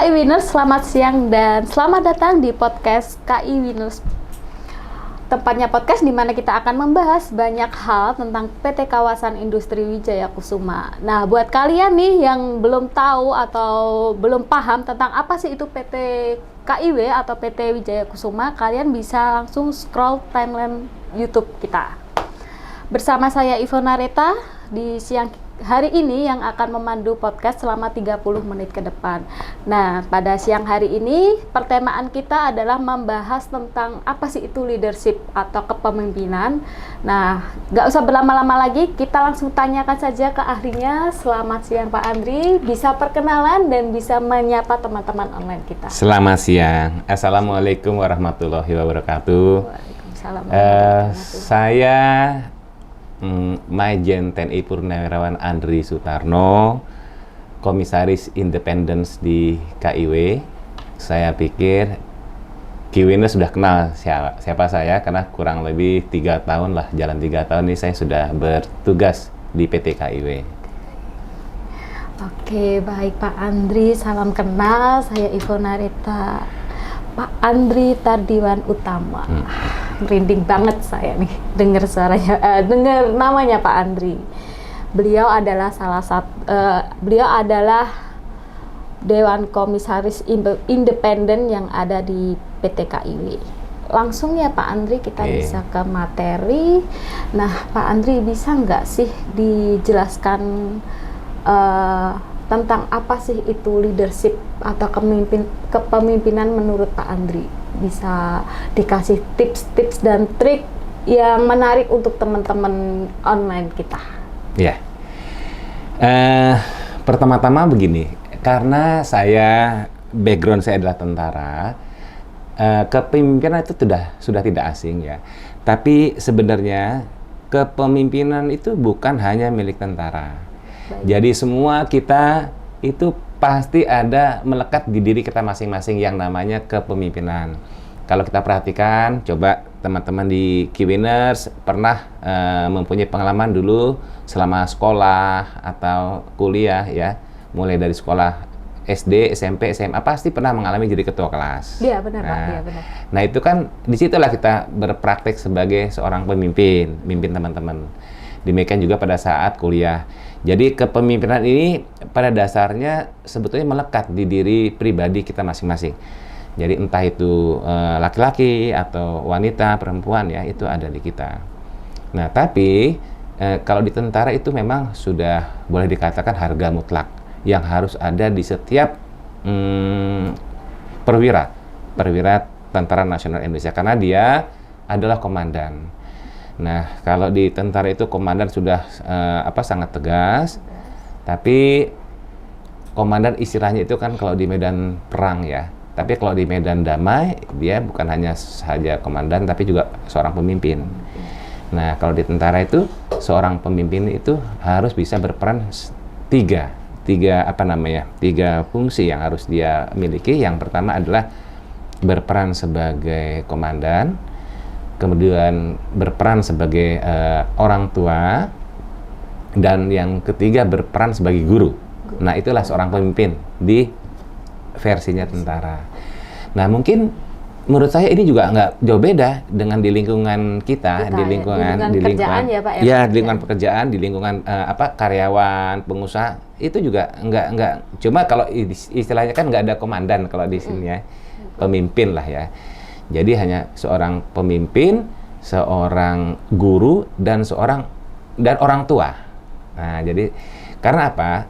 KI Winners, selamat siang dan selamat datang di podcast KI Winners. Tempatnya podcast di mana kita akan membahas banyak hal tentang PT Kawasan Industri Wijaya Kusuma. Nah, buat kalian nih yang belum tahu atau belum paham tentang apa sih itu PT KIW atau PT Wijaya Kusuma, kalian bisa langsung scroll timeline YouTube kita. Bersama saya Ivona Reta di siang hari ini yang akan memandu podcast selama 30 menit ke depan. Nah, pada siang hari ini pertemuan kita adalah membahas tentang apa sih itu leadership atau kepemimpinan. Nah, nggak usah berlama-lama lagi, kita langsung tanyakan saja ke ahlinya. Selamat siang Pak Andri, bisa perkenalan dan bisa menyapa teman-teman online kita. Selamat siang, Assalamualaikum warahmatullahi wabarakatuh. Waalaikumsalam warahmatullahi wabarakatuh. Saya Majen TNI Purnawirawan Andri Sutarno, Komisaris Independence di KIW. Saya pikir KIW sudah kenal siapa saya, karena kurang lebih 3 tahun lah, jalan 3 tahun ini saya sudah bertugas di PT KIW. Oke, baik Pak Andri, salam kenal. Saya Ivona Reta. Pak Andri Tardiwan Utama. Merinding banget saya nih dengar suaranya, dengar namanya Pak Andri. Beliau adalah beliau adalah Dewan Komisaris Independen yang ada di PT KIW. Langsung ya Pak Andri, kita bisa ke materi. Nah, Pak Andri bisa nggak sih dijelaskan tentang apa sih itu leadership atau kepemimpinan menurut Pak Andri? Bisa dikasih tips-tips dan trik yang menarik untuk teman-teman online kita. Ya, pertama-tama begini, karena background saya adalah tentara, kepemimpinan itu sudah tidak asing ya. Tapi sebenarnya kepemimpinan itu bukan hanya milik tentara. Baik. Jadi semua kita itu pasti ada melekat di diri kita masing-masing yang namanya kepemimpinan. Kalau kita perhatikan, coba teman-teman di KIWinners pernah mempunyai pengalaman dulu selama sekolah atau kuliah ya, mulai dari sekolah SD, SMP, SMA pasti pernah mengalami jadi ketua kelas. Iya benar Pak, iya benar. Nah itu kan disitulah kita berpraktek sebagai seorang pemimpin, mimpin teman-teman. Demikian juga pada saat kuliah. Jadi kepemimpinan ini pada dasarnya sebetulnya melekat di diri pribadi kita masing-masing. Jadi entah itu laki-laki atau wanita, perempuan ya, itu ada di kita. Nah tapi kalau di tentara itu memang sudah boleh dikatakan harga mutlak yang harus ada di setiap perwira Tentara Nasional Indonesia, karena dia adalah komandan. Nah, kalau di tentara itu komandan sudah sangat tegas, tapi komandan istilahnya itu kan kalau di medan perang ya. Tapi kalau di medan damai, dia bukan hanya saja komandan, tapi juga seorang pemimpin. Nah, kalau di tentara itu seorang pemimpin itu harus bisa berperan tiga fungsi yang harus dia miliki. Yang pertama adalah berperan sebagai komandan, kemudian berperan sebagai orang tua, dan yang ketiga berperan sebagai guru. Nah, itulah seorang pemimpin di versinya tentara. Nah, mungkin menurut saya ini juga nggak jauh beda dengan di lingkungan kita, di lingkungan pekerjaan ya Pak ya? Ya, di lingkungan pekerjaan, di lingkungan karyawan, pengusaha, itu juga nggak. Cuma kalau istilahnya kan nggak ada komandan kalau di sini ya, pemimpin lah ya. Jadi hanya seorang pemimpin, seorang guru, dan orang tua. Nah, jadi karena apa?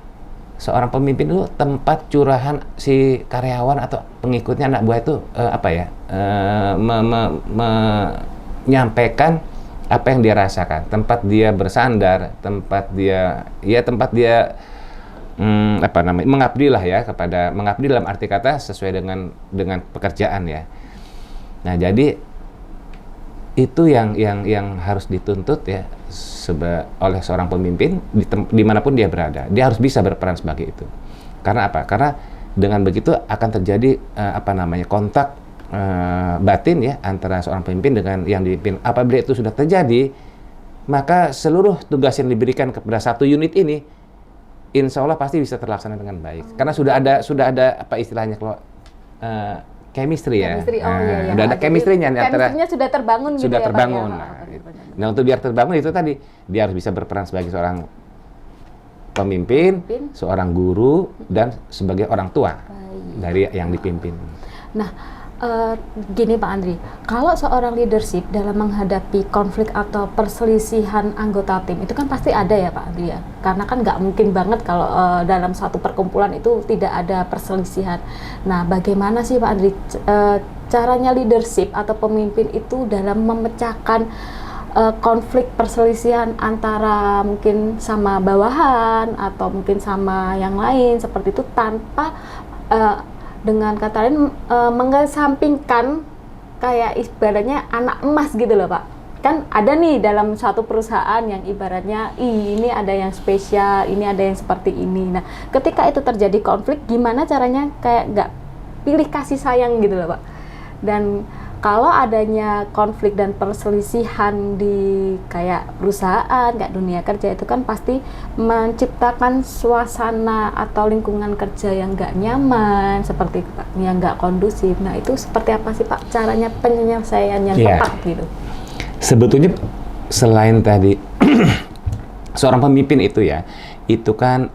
Seorang pemimpin itu tempat curahan si karyawan atau pengikutnya, anak buah itu menyampaikan apa yang dia rasakan, tempat dia bersandar, tempat dia mengabdi lah ya, mengabdi dalam arti kata sesuai dengan pekerjaan ya. Nah, jadi itu yang harus dituntut ya oleh seorang pemimpin dimanapun dia berada. Dia harus bisa berperan sebagai itu. Karena apa? Karena dengan begitu akan terjadi kontak batin ya antara seorang pemimpin dengan yang dipimpin. Apabila itu sudah terjadi, maka seluruh tugas yang diberikan kepada satu unit ini insya Allah pasti bisa terlaksana dengan baik. Karena sudah ada apa istilahnya kalau chemistry ya. Chemistry, oh iya, iya. Udah ada chemistry-nya nih antara chemistry-nya sudah terbangun gitu sudah ya, Pak, terbangun. ya? Nah, Benar-benar. nah, untuk biar terbangun itu tadi dia harus bisa berperan sebagai seorang pemimpin, seorang guru dan sebagai orang tua dari yang dipimpin. Nah, gini Pak Andri, kalau seorang leadership dalam menghadapi konflik atau perselisihan anggota tim, itu kan pasti ada ya Pak Andri ya? Karena kan nggak mungkin banget kalau dalam satu perkumpulan itu tidak ada perselisihan. Nah, bagaimana sih Pak Andri caranya leadership atau pemimpin itu dalam memecahkan konflik perselisihan antara mungkin sama bawahan atau mungkin sama yang lain seperti itu tanpa dengan kata lain mengesampingkan kayak ibaratnya anak emas gitu loh Pak. Kan ada nih dalam satu perusahaan yang ibaratnya ini ada yang spesial, ini ada yang seperti ini. Nah, ketika itu terjadi konflik, gimana caranya kayak nggak pilih kasih sayang gitu loh Pak. Dan kalau adanya konflik dan perselisihan di kayak perusahaan, kayak dunia kerja itu kan pasti menciptakan suasana atau lingkungan kerja yang nggak nyaman, seperti itu Pak, yang nggak kondusif. Nah itu seperti apa sih Pak caranya penyelesaian yang tepat gitu? Sebetulnya selain tadi seorang pemimpin itu ya, itu kan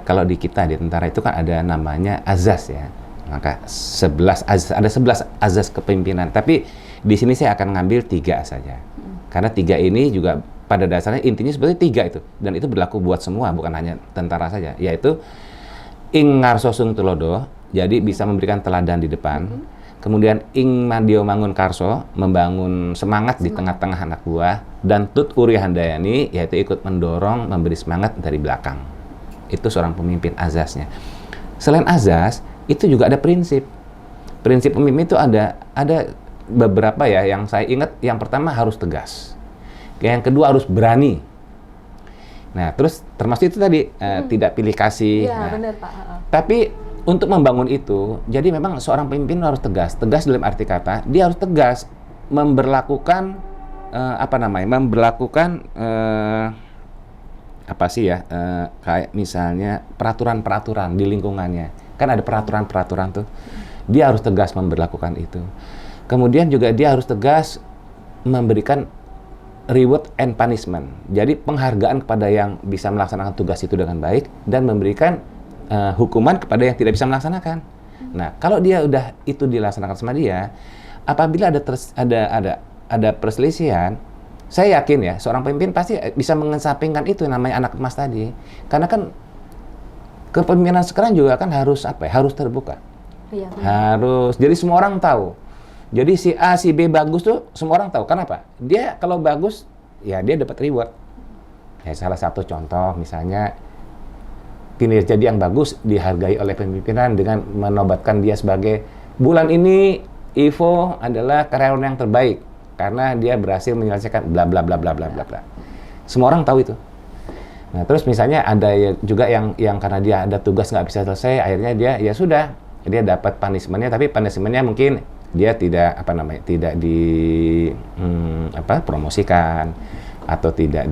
kalau di kita di tentara itu kan ada namanya azas ya. Maka 11 azas, ada 11 azas kepemimpinan. Tapi di sini saya akan ngambil 3 saja. Karena 3 ini juga pada dasarnya intinya sebenarnya 3 itu. Dan itu berlaku buat semua, bukan hanya tentara saja. Yaitu ing ngarso sung tulodo, jadi bisa memberikan teladan di depan. Kemudian ing madio mangun karso, membangun semangat di tengah-tengah anak buah. Dan tut uri handayani, yaitu ikut mendorong, memberi semangat dari belakang. Itu seorang pemimpin azasnya. Selain azas, itu juga ada prinsip. Prinsip pemimpin itu ada beberapa ya yang saya ingat. Yang pertama harus tegas. Yang kedua harus berani. Nah, terus termasuk itu tadi tidak pilih kasih. Iya, nah, benar Pak. Tapi untuk membangun itu, jadi memang seorang pemimpin harus tegas. Tegas dalam arti kata, dia harus tegas memberlakukan kayak misalnya peraturan-peraturan di lingkungannya. Kan ada peraturan-peraturan tuh. Dia harus tegas memberlakukan itu. Kemudian juga dia harus tegas memberikan reward and punishment. Jadi penghargaan kepada yang bisa melaksanakan tugas itu dengan baik dan memberikan hukuman kepada yang tidak bisa melaksanakan. Nah, kalau dia udah itu dilaksanakan sama dia, apabila ada perselisihan, saya yakin ya seorang pemimpin pasti bisa mengesampingkan itu namanya anak emas tadi. Karena kan kepemimpinan sekarang juga kan harus harus terbuka. Iya, harus. Jadi semua orang tahu. Jadi si A, si B bagus tuh semua orang tahu. Kenapa? Dia kalau bagus, ya dia dapat reward. Ya salah satu contoh misalnya kinerja dia yang bagus dihargai oleh pemimpinan dengan menobatkan dia sebagai bulan ini Ivo adalah karyawan yang terbaik karena dia berhasil menyelesaikan bla bla bla bla bla bla bla. Semua orang tahu itu. Nah, terus misalnya ada juga yang karena dia ada tugas nggak bisa selesai, akhirnya dia dapat punishment-nya, tapi punishment-nya mungkin dia tidak promosikan atau tidak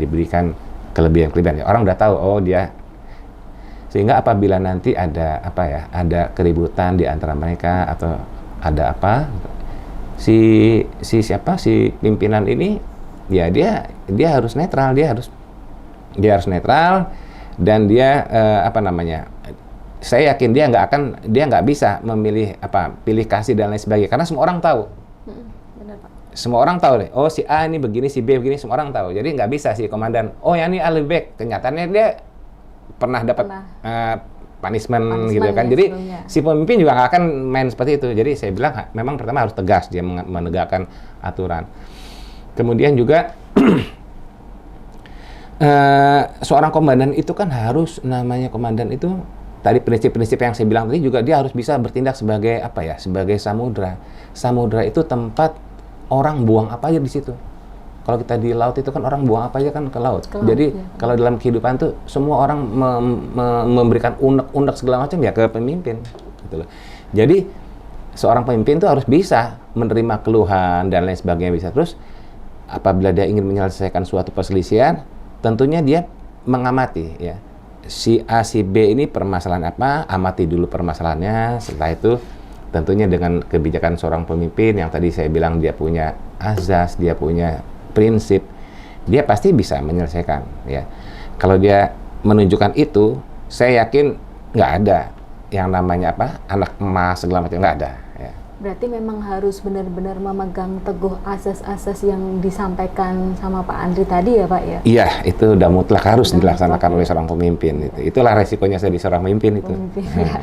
diberikan kelebihan-kelebihan. Orang udah tahu dia, sehingga apabila nanti ada keributan di antara mereka atau ada si pimpinan ini ya dia harus netral, dia harus netral dan dia saya yakin dia nggak bisa memilih pilih kasih dan lain sebagainya karena semua orang tahu. Benar Pak. Semua orang tahu deh. Oh si A ini begini, si B begini, semua orang tahu. Jadi nggak bisa si komandan. Oh yang ini lebih baik. Kenyataannya dia pernah dapat punishment gitu kan. Jadi sebelumnya. Si pemimpin juga nggak akan main seperti itu. Jadi saya bilang memang pertama harus tegas dia menegakkan aturan. Kemudian juga seorang komandan itu kan harus namanya komandan itu tadi prinsip-prinsip yang saya bilang tadi juga dia harus bisa bertindak sebagai sebagai samudra. Samudra itu tempat orang buang apa aja di situ. Kalau kita di laut itu kan orang buang apa aja kan ke laut. Jadi ya. Kalau dalam kehidupan tuh semua orang memberikan unek-unek segala macam ya ke pemimpin gitu loh. Jadi seorang pemimpin tuh harus bisa menerima keluhan dan lain sebagainya bisa. Terus apabila dia ingin menyelesaikan suatu perselisihan tentunya dia mengamati ya si A, si B ini permasalahan apa, amati dulu permasalahannya. Setelah itu tentunya dengan kebijakan seorang pemimpin yang tadi saya bilang dia punya azas, dia punya prinsip, dia pasti bisa menyelesaikan ya. Kalau dia menunjukkan itu, saya yakin nggak ada yang namanya apa, anak emas segala macam, nggak ada ya. Berarti memang harus benar-benar memegang teguh asas-asas yang disampaikan sama Pak Andri tadi ya Pak ya? Iya, itu udah mutlak harus Udah dilaksanakan mutlak, oleh seorang pemimpin. Itulah resikonya saya di seorang pemimpin itu. Pemimpin, ya.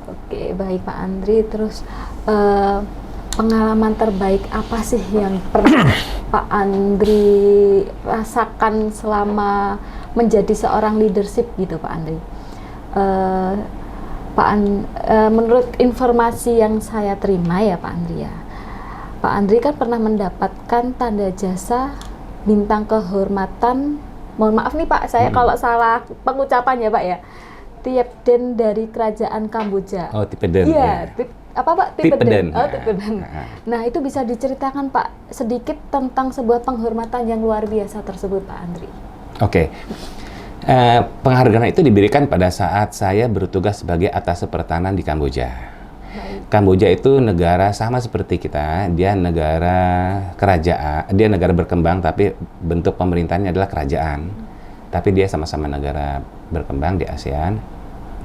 Oke, baik Pak Andri. Terus pengalaman terbaik apa sih yang pernah Pak Andri rasakan selama menjadi seorang leadership gitu Pak Andri? Menurut informasi yang saya terima ya Pak Andri ya, Pak Andri kan pernah mendapatkan tanda jasa bintang kehormatan, mohon maaf nih Pak, saya kalau salah pengucapan ya Pak ya, Tiepden dari Kerajaan Kamboja. Oh, Tiepden. Iya, apa Pak? Tiepden. Oh, Tiepden. Nah, itu bisa diceritakan Pak sedikit tentang sebuah penghormatan yang luar biasa tersebut Pak Andri. Oke. Penghargaan itu diberikan pada saat saya bertugas sebagai atas pertahanan di Kamboja. Kamboja itu negara sama seperti kita, dia negara kerajaan, dia negara berkembang tapi bentuk pemerintahannya adalah kerajaan. Tapi dia sama-sama negara berkembang di ASEAN.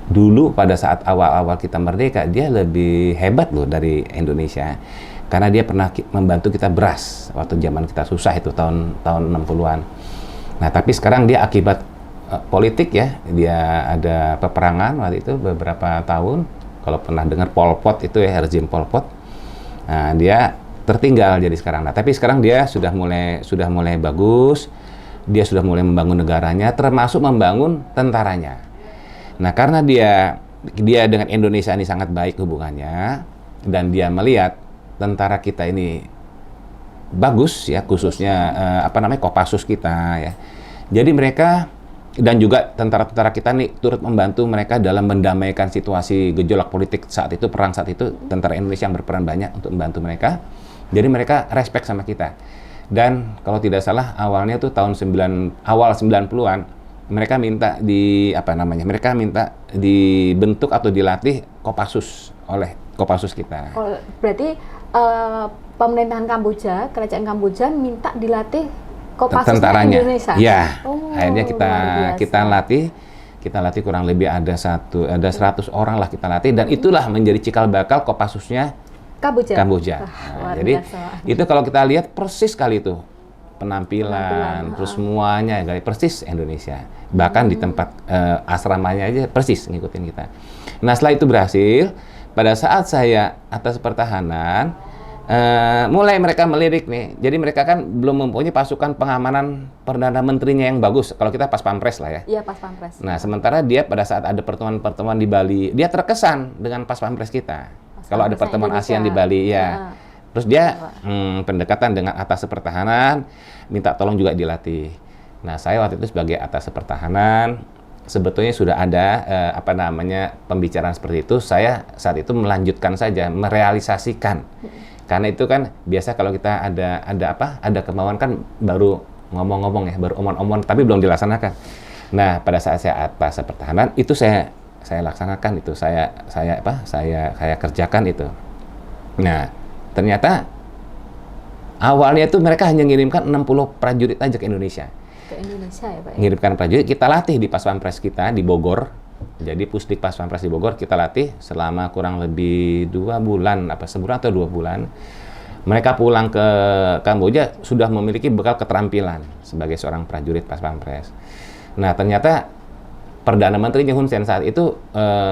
Dulu pada saat awal-awal kita merdeka, dia lebih hebat loh dari Indonesia. Karena dia pernah membantu kita beras waktu zaman kita susah itu tahun 60-an. Nah, tapi sekarang dia akibat politik ya, dia ada peperangan waktu itu beberapa tahun. Kalau pernah dengar Pol Pot itu ya, rezim Pol Pot. Nah, dia tertinggal jadi sekarang. Nah, tapi sekarang dia sudah mulai bagus. Dia sudah mulai membangun negaranya, termasuk membangun tentaranya. Nah, karena dia dengan Indonesia ini sangat baik hubungannya, dan dia melihat tentara kita ini bagus ya, khususnya Kopassus kita ya. Jadi mereka dan juga tentara-tentara kita nih turut membantu mereka dalam mendamaikan situasi gejolak politik saat itu, perang saat itu. Tentara Indonesia yang berperan banyak untuk membantu mereka. Jadi mereka respect sama kita. Dan kalau tidak salah awalnya tuh awal 90-an mereka minta mereka minta dibentuk atau dilatih Kopassus oleh Kopassus kita. Berarti pemerintahan Kamboja, kerajaan Kamboja minta dilatih Kopassusnya tentaranya Indonesia. Ya. Oh, akhirnya kita latih kurang lebih ada 100 orang lah kita latih, dan itulah menjadi cikal bakal Kopassusnya Kamboja. Nah, jadi itu kalau kita lihat persis kali itu penampilan terus semuanya persis Indonesia. Bahkan di tempat asramanya aja persis ngikutin kita. Nah, setelah itu berhasil, pada saat saya atas pertahanan, mulai mereka melirik nih. Jadi mereka kan belum mempunyai pasukan pengamanan Perdana Menterinya yang bagus. Kalau kita pas Pampres lah ya. Iya, pas Pampres. Nah, sementara dia pada saat ada pertemuan-pertemuan di Bali, dia terkesan dengan pas Pampres kita. Kalau ada pertemuan ASEAN di Bali, ya. Terus dia pendekatan dengan atas pertahanan, minta tolong juga dilatih. Nah, saya waktu itu sebagai atas pertahanan, sebetulnya sudah ada pembicaraan seperti itu. Saya saat itu melanjutkan saja, merealisasikan. Karena itu kan biasa kalau kita ada kemauan kan baru ngomong-ngomong ya, baru omong-omong tapi belum dilaksanakan. Nah, pada saat saya atas pertahanan itu saya laksanakan itu, saya kerjakan itu. Nah, ternyata awalnya itu mereka hanya ngirimkan 60 prajurit aja ke Indonesia. Ke Indonesia ya Pak ya? Ngirimkan prajurit, kita latih di Pas Pampres kita di Bogor. Jadi Pusdik Pas Pampres di Bogor kita latih selama kurang lebih 2 bulan, sebulan atau 2 bulan. Mereka pulang ke Kamboja sudah memiliki bekal keterampilan sebagai seorang prajurit Pas Pampres. Nah, ternyata Perdana Menteri Hun Sen saat itu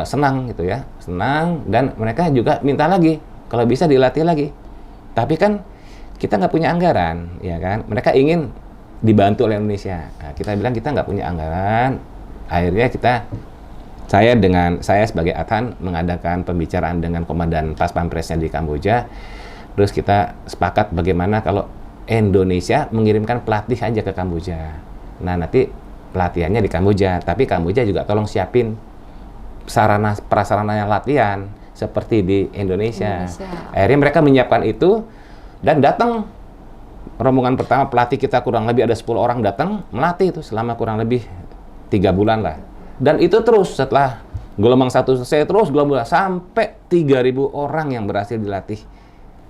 senang gitu ya, senang, dan mereka juga minta lagi kalau bisa dilatih lagi. Tapi kan kita nggak punya anggaran, ya kan? Mereka ingin dibantu oleh Indonesia. Nah, kita bilang kita nggak punya anggaran. Akhirnya saya sebagai Adhan mengadakan pembicaraan dengan komandan Pas Pampresnya di Kamboja. Terus kita sepakat bagaimana kalau Indonesia mengirimkan pelatih aja ke Kamboja. Nah, nanti pelatihannya di Kamboja, tapi Kamboja juga tolong siapin prasarana latihan seperti di Indonesia. Akhirnya mereka menyiapkan itu dan datang rombongan pertama pelatih kita kurang lebih ada 10 orang datang melatih itu selama kurang lebih 3 3 bulan lah. Dan itu terus setelah gelombang 1 selesai terus gelombang 2 sampai 3.000 orang yang berhasil dilatih.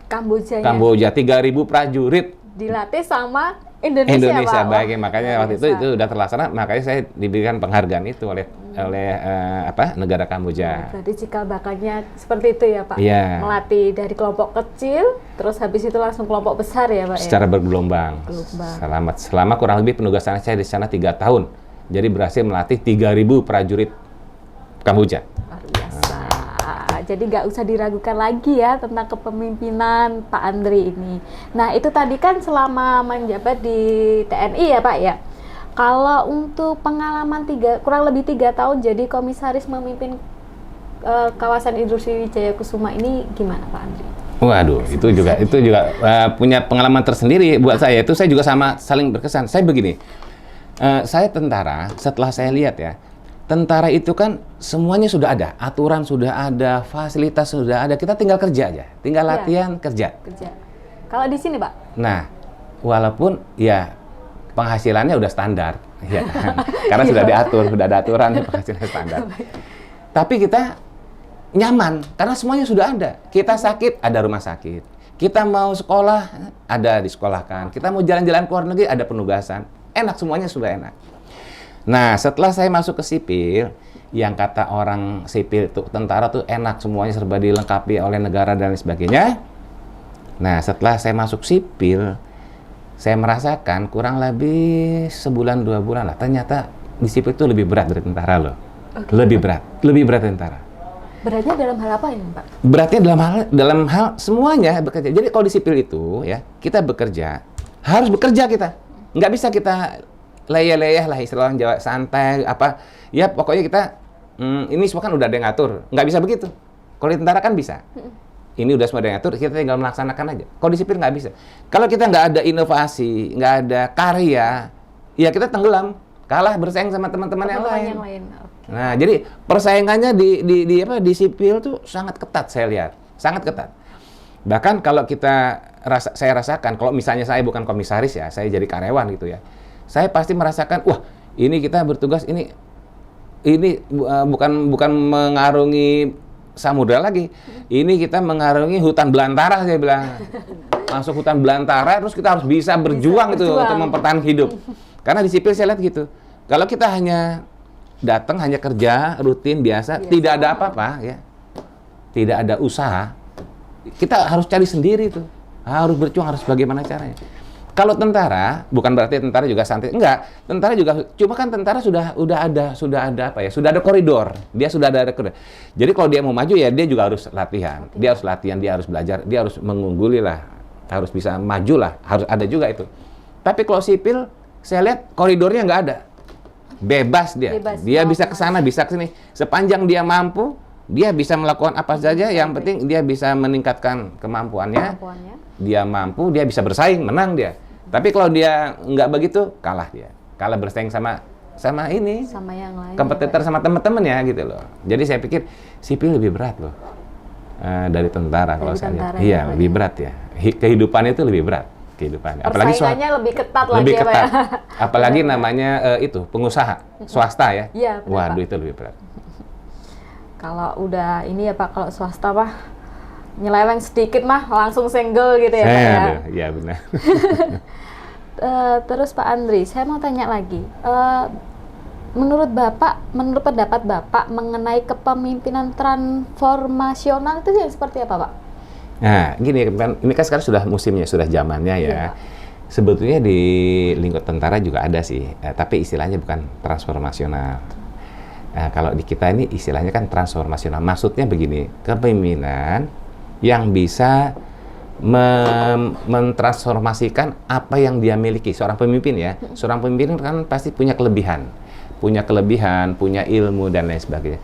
Kamboja 3.000 prajurit dilatih sama Indonesia, Pak. Baik, makanya waktu itu udah terlaksana, makanya saya diberikan penghargaan itu oleh negara Kamboja. Berarti cikal bakalnya seperti itu ya, Pak. Iya. Melatih dari kelompok kecil, terus habis itu langsung kelompok besar ya, Pak. Secara bergelombang. Selama kurang lebih penugasan saya di sana 3 tahun. Jadi berhasil melatih 3.000 prajurit Kamboja. Luar biasa. Jadi nggak usah diragukan lagi ya tentang kepemimpinan Pak Andri ini. Nah, itu tadi kan selama menjabat di TNI ya, Pak ya. Kalau untuk pengalaman kurang lebih 3 tahun jadi komisaris memimpin kawasan industri Wijaya Kusuma ini gimana, Pak Andri? Waduh, itu juga punya pengalaman tersendiri buat saya. Itu saya juga sama saling berkesan. Saya begini, saya tentara. Setelah saya lihat ya, tentara itu kan semuanya sudah ada, aturan sudah ada, fasilitas sudah ada. Kita tinggal kerja aja, tinggal latihan kerja. Kalau di sini, Pak? Nah, walaupun ya penghasilannya udah standar, ya kan? Karena sudah diatur, sudah ada aturan penghasilan standar. Tapi kita nyaman karena semuanya sudah ada. Kita sakit ada rumah sakit. Kita mau sekolah ada disekolahkan. Kita mau jalan-jalan ke luar negeri ada penugasan. Enak, semuanya sudah enak. Nah, setelah saya masuk ke sipil, yang kata orang sipil tuh tentara tuh enak, semuanya serba dilengkapi oleh negara dan lain sebagainya. Nah, setelah saya masuk sipil, saya merasakan kurang lebih sebulan 2 bulan lah. Ternyata di sipil itu lebih berat dari tentara loh. Lebih berat dari tentara. Beratnya dalam hal apa ini, Pak? Beratnya dalam hal semuanya bekerja. Jadi kalau di sipil itu ya kita bekerja, harus bekerja kita. Nggak bisa kita leyeh-leyeh lah istilah orang Jawa, santai apa ya, pokoknya kita ini semua kan udah ada yang ngatur, nggak bisa begitu. Kalau di tentara kan bisa, ini udah semua ada yang ngatur, kita tinggal melaksanakan aja. Kalau di sipil nggak bisa. Kalau kita nggak ada inovasi, nggak ada karya, ya kita tenggelam, kalah bersaing sama teman-teman yang lain. Okay. Nah, jadi persaingannya di sipil tuh sangat ketat, saya lihat, sangat ketat. Bahkan kalau saya rasakan, kalau misalnya saya bukan komisaris ya, saya jadi karyawan gitu ya. Saya pasti merasakan, wah ini kita bertugas ini bukan mengarungi samudra lagi, ini kita mengarungi hutan belantara, saya bilang. Masuk hutan belantara, terus kita harus bisa berjuang itu untuk mempertahankan hidup. Karena di sipil saya lihat gitu, kalau kita hanya datang hanya kerja rutin biasa. Tidak ada apa-apa ya, tidak ada usaha, kita harus cari sendiri tuh, harus berjuang, harus bagaimana caranya. Kalau tentara, bukan berarti tentara juga santai. Enggak, tentara juga, cuma kan tentara sudah ada apa ya? Sudah ada koridor. Dia sudah ada koridor. Jadi kalau dia mau maju ya dia juga harus latihan. Dia harus latihan, dia harus belajar, dia harus mengungguli lah. Harus bisa maju lah, harus ada juga itu. Tapi kalau sipil, saya lihat koridornya nggak ada. Bebas dia. Dia bisa ke sana, bisa ke sini. Sepanjang dia mampu, dia bisa melakukan apa saja. Yang penting dia bisa meningkatkan kemampuannya. Dia mampu, dia bisa bersaing, menang dia. Tapi kalau dia nggak begitu, kalah dia. Kalah bersaing sama ini. Sama yang lain. Kompetitor sama teman-teman ya gitu loh. Jadi saya pikir sipil lebih berat loh dari tentara kalau saya lihat. Iya, lebih berat ya. Kehidupannya itu lebih berat. Kehidupannya. Apalagi persaingannya lebih ketat lebih lagi ketat. ya, Pak. Apalagi namanya itu pengusaha swasta ya. Iya, waduh, itu lebih berat. Kalau udah ini ya Pak, kalau swasta Pak nyeleweng sedikit mah langsung senggol gitu ya Pak ya. Iya benar. Terus Pak Andri, saya mau tanya lagi. Menurut pendapat Bapak mengenai kepemimpinan transformasional itu yang seperti apa Pak? Nah, gini kan, ini kan sekarang sudah musimnya, sudah zamannya ya. Sebetulnya di lingkup tentara juga ada sih, tapi istilahnya bukan transformasional. Nah, kalau di kita ini istilahnya kan transformasional. Maksudnya begini, kepemimpinan yang bisa mentransformasikan apa yang dia miliki. Seorang pemimpin ya, seorang pemimpin kan pasti punya kelebihan, punya ilmu dan lain sebagainya.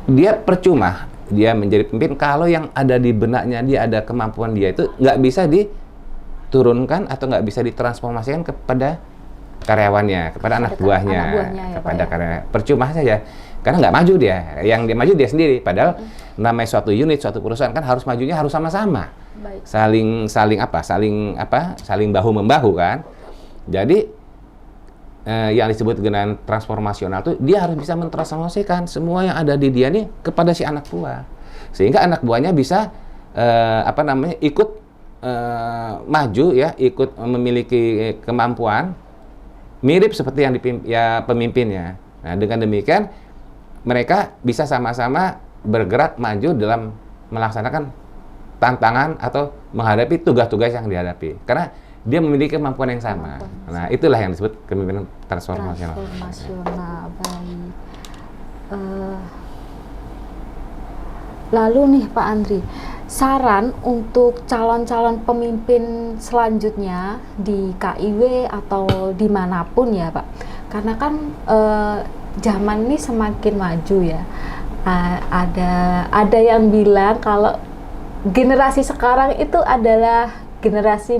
Dia percuma dia menjadi pemimpin kalau yang ada di benaknya dia, ada kemampuan dia itu nggak bisa diturunkan atau nggak bisa ditransformasikan kepada karyawannya, kepada anak buahnya kepada karyawan. Percuma saja, karena nggak maju dia. Yang dia maju dia sendiri. Padahal namanya suatu unit, suatu perusahaan kan harus majunya harus sama-sama, saling bahu membahu kan. Jadi yang disebut dengan transformasional tuh dia harus bisa mentransformasikan semua yang ada di dia nih kepada si anak buah, sehingga anak buahnya bisa ikut maju ya, ikut memiliki kemampuan mirip seperti yang pemimpinnya. Nah, dengan demikian mereka bisa sama-sama bergerak maju dalam melaksanakan tantangan atau menghadapi tugas-tugas yang dihadapi. Karena dia memiliki kemampuan yang sama. Nah, itulah yang disebut kepemimpinan transformasional. Baik. Lalu nih Pak Andri, saran untuk calon-calon pemimpin selanjutnya di KIW atau dimanapun ya Pak, karena kan zaman ini semakin maju ya. Ada yang bilang kalau generasi sekarang itu adalah generasi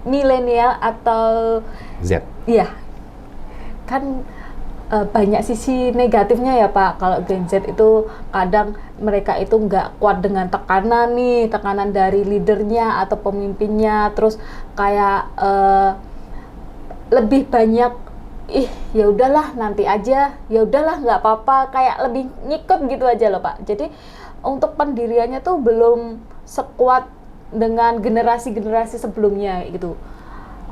milenial atau Z. Iya, kan banyak sisi negatifnya ya Pak. Kalau Gen Z itu kadang mereka itu nggak kuat dengan tekanan dari leadernya atau pemimpinnya, terus kayak lebih banyak ya udahlah nanti aja, ya udahlah nggak apa-apa, kayak lebih ngikut gitu aja loh Pak. Jadi untuk pendiriannya tuh belum sekuat dengan generasi-generasi sebelumnya gitu.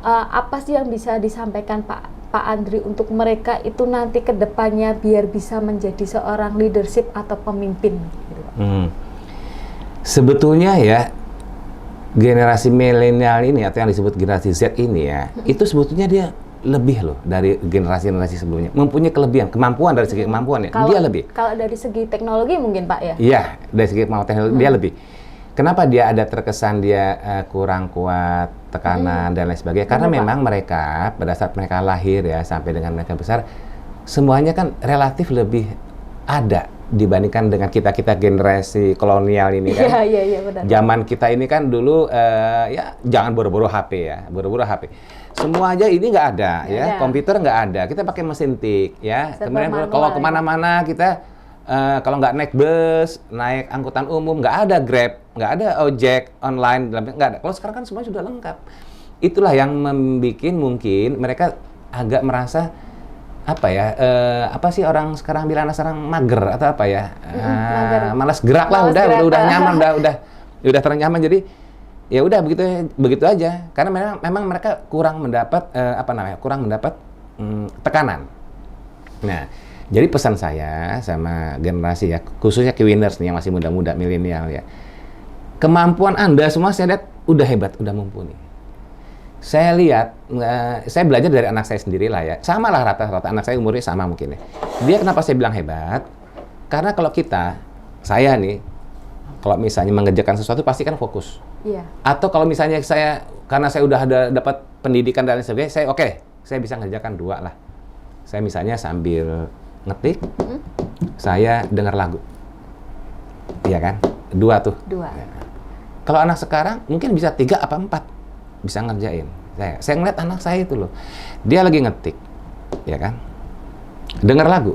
Apa sih yang bisa disampaikan Pak Andri untuk mereka itu nanti ke depannya biar bisa menjadi seorang leadership atau pemimpin gitu, Pak? Sebetulnya ya generasi milenial ini atau yang disebut generasi Z ini ya, itu sebetulnya dia lebih loh dari generasi-generasi sebelumnya. Mempunyai kelebihan, kemampuan dari segi kemampuan ya, dia lebih. Kalau dari segi teknologi mungkin Pak ya? Iya, dari segi kemampuan teknologi dia lebih. Kenapa dia ada terkesan dia kurang kuat, tekanan dan lain sebagainya? Karena memang mereka pada saat mereka lahir ya sampai dengan mereka besar, semuanya kan relatif lebih ada dibandingkan dengan kita generasi kolonial ini kan. Iya benar. Zaman kita ini kan dulu ya jangan boro-boro HP ya, boro-boro HP. Semua aja ini nggak ada ya, komputer nggak ada. Kita pakai mesin tik ya. Kemudian kalau kemana-mana kita kalau nggak naik bus, naik angkutan umum, nggak ada Grab, nggak ada ojek online, nggak ada. Kalau sekarang kan semua sudah lengkap. Itulah yang membuat mungkin mereka agak merasa apa sih orang sekarang bilang sekarang mager atau apa ya, malas gerak lah, udah nyaman, udah ternyaman, jadi ya udah begitu aja. Karena memang mereka kurang mendapat tekanan. Nah, jadi pesan saya sama generasi ya, khususnya Q-Winners nih yang masih muda-muda, milenial ya. Kemampuan Anda semua saya lihat udah hebat, udah mumpuni. Saya lihat, saya belajar dari anak saya sendiri lah ya. Sama lah rata-rata anak saya umurnya sama mungkin ya. Dia kenapa saya bilang hebat? Karena kalau saya nih, kalau misalnya mengerjakan sesuatu pasti kan fokus. Iya. Atau kalau misalnya karena saya udah ada dapat pendidikan dan lain sebagainya, saya bisa mengerjakan 2 lah. Saya misalnya sambil ngetik, saya dengar lagu. Iya kan? 2 tuh. 2. Ya. Kalau anak sekarang mungkin bisa 3 apa 4 bisa ngerjain. Saya ngeliat anak saya itu loh. Dia lagi ngetik. Ya kan? Dengar lagu.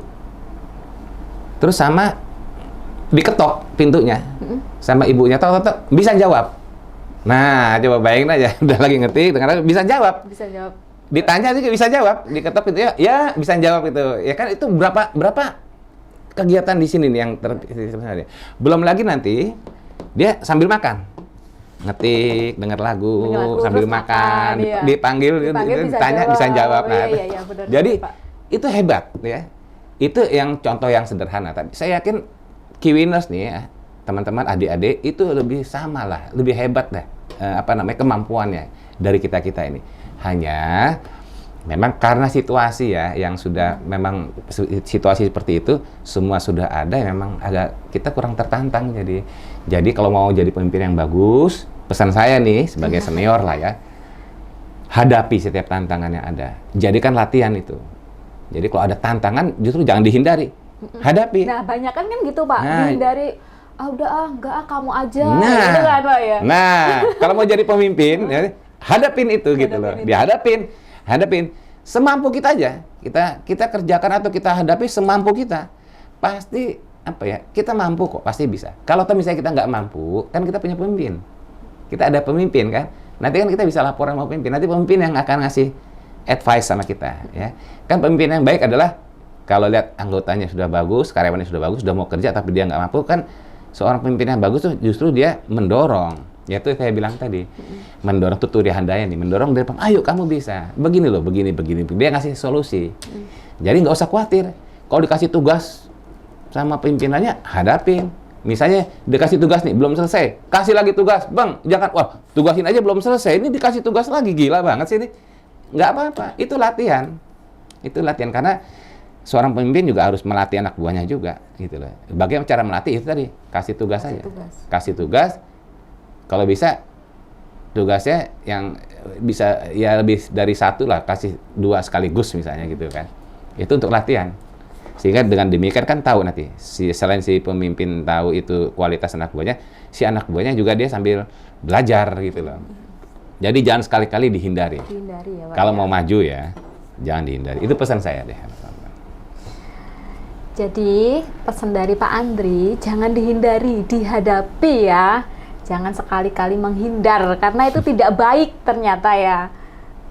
Terus sama diketok pintunya. Sama ibunya tok bisa jawab. Nah, coba bayangin aja, udah lagi ngetik, dengar lagu, bisa jawab. Bisa jawab. Ditanya juga bisa jawab, diketok itu ya bisa jawab itu. Ya kan itu berapa kegiatan di sini nih yang terjadi. Belum lagi nanti dia sambil makan. Ngetik, dengar lagu sambil makan, iya. dipanggil ditanya bisa jawab. Nah, iya, benar, jadi Pak. itu hebat ya. Itu yang contoh yang sederhana tadi. Saya yakin Q-Winners nih ya, teman-teman adik-adik itu lebih sama lah, lebih hebat dah kemampuannya dari kita ini. Hanya memang karena situasi ya yang sudah memang situasi seperti itu semua sudah ada, memang agak kita kurang tertantang. Jadi kalau mau jadi pemimpin yang bagus, pesan saya nih sebagai senior lah ya, hadapi setiap tantangan yang ada. Jadikan latihan itu. Jadi kalau ada tantangan justru jangan dihindari, hadapi. Nah, banyak kan gitu Pak, dihindari. Enggak kamu aja. Nah, gitu kan Pak ya. Nah, kalau mau jadi pemimpin, ya, hadapin itu gitu loh. Hadapin semampu kita aja. Kita kerjakan atau kita hadapi semampu kita. Pasti kita mampu kok, pasti bisa. Kalau misalnya kita nggak mampu, kan kita punya pemimpin. Kita ada pemimpin kan. Nanti kan kita bisa laporan sama pemimpin. Nanti pemimpin yang akan ngasih advice sama kita, ya. Kan pemimpin yang baik adalah kalau lihat anggotanya sudah bagus, karyawannya sudah bagus, sudah mau kerja tapi dia nggak mampu, kan seorang pemimpin yang bagus tuh justru dia mendorong. Yaitu saya bilang tadi, mendorong tuturi handayani, mendorong dari depan, ayo kamu bisa, begini loh, begini. Dia ngasih solusi. Jadi nggak usah khawatir. Kalau dikasih tugas sama pimpinannya, hadapin. Misalnya dikasih tugas nih, belum selesai, kasih lagi tugas, bang, jangan, wah, tugasin aja belum selesai, ini dikasih tugas lagi, gila banget sih ini. Nggak apa-apa, itu latihan. Itu latihan, karena seorang pemimpin juga harus melatih anak buahnya juga, gitu loh. Bagaimana cara melatih itu tadi, kasih tugas aja. Kasih tugas, kalau bisa tugasnya yang bisa ya lebih dari satu lah, kasih 2 sekaligus misalnya gitu kan. Itu untuk latihan. Sehingga dengan demikian kan tahu nanti, selain si pemimpin tahu itu kualitas anak buahnya, si anak buahnya juga dia sambil belajar gitu loh. Jadi jangan sekali-kali dihindari. Dihindari ya, Pak. Kalau mau maju ya, jangan dihindari. Itu pesan saya deh. Jadi pesan dari Pak Andri, jangan dihindari, dihadapi ya. Jangan sekali-kali menghindar, karena itu tidak baik ternyata ya.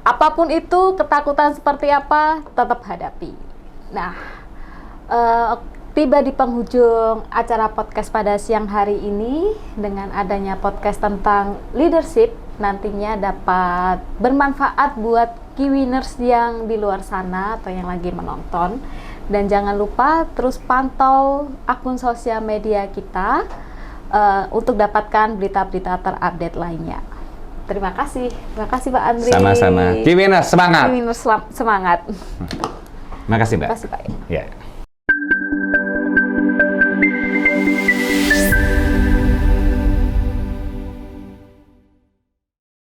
Apapun itu, ketakutan seperti apa, tetap hadapi. Nah, tiba di penghujung acara podcast pada siang hari ini. Dengan adanya podcast tentang leadership, nantinya dapat bermanfaat buat key winners yang di luar sana atau yang lagi menonton. Dan jangan lupa terus pantau akun sosial media kita untuk dapatkan berita-berita terupdate lainnya. Terima kasih Pak Andri. Sama-sama. Key winners semangat. Key winners semangat. Makasih Mbak. Terima kasih Pak. Ya.